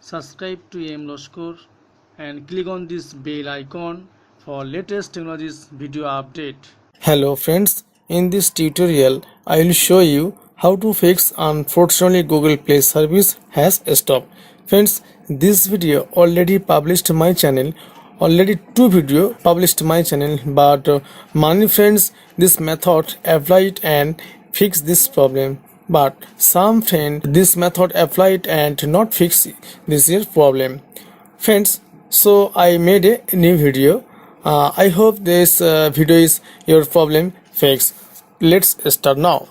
subscribe to M.Laskar and click on this bell icon for latest technologies video update. Hello friends, in this tutorial I will show you how to fix unfortunately Google Play service has stopped. Friends, this video already published my channel, already two video published my channel, but many friends this method applied and fix this problem. But some friend this method applied and not fix this year problem. Friends, so I made a new video. I hope this video is your problem fixed. Let's start now.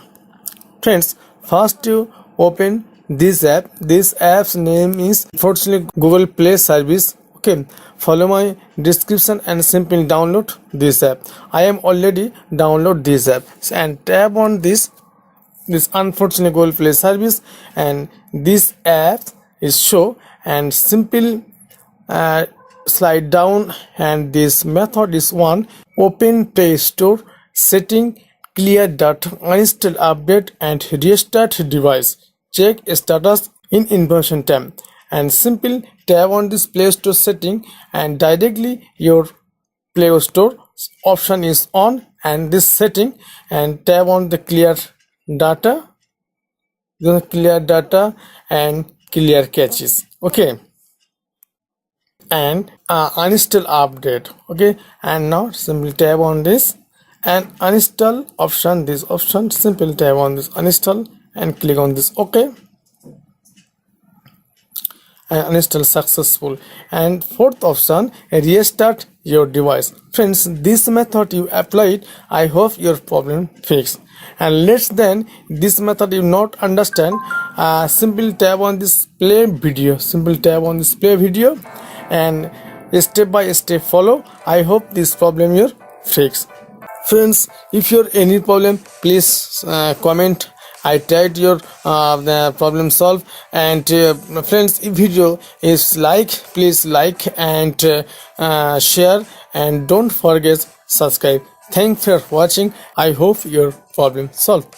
Friends, first you open this app. This app's name is unfortunately Google Play service. Okay, follow my description and simply download this app. I am already download this app and tap on this unfortunate Google Play service, and this app is show and simple slide down, and this method is one: open Play Store, setting, clear data, uninstall, update and restart device, check status in inversion tab, and simple tap on this Play Store setting and directly your Play Store option is on, and this setting, and tap on the clear data, and clear caches. Okay, and uninstall, update. Okay, and now simply tap on this and uninstall option, this option, simply tap on this uninstall and click on this OK, and uninstall successful. And fourth option, restart your device. Friends, this method you applied, I hope your problem fixed. And let's then this method you not understand, simple tap on this play video, and step by step follow. I hope this problem you fix. Friends, if you're any problem, please comment. I tried your the problem solve. And friends, if video is like, please like and share, and don't forget subscribe. Thanks for watching. I hope your problem solved.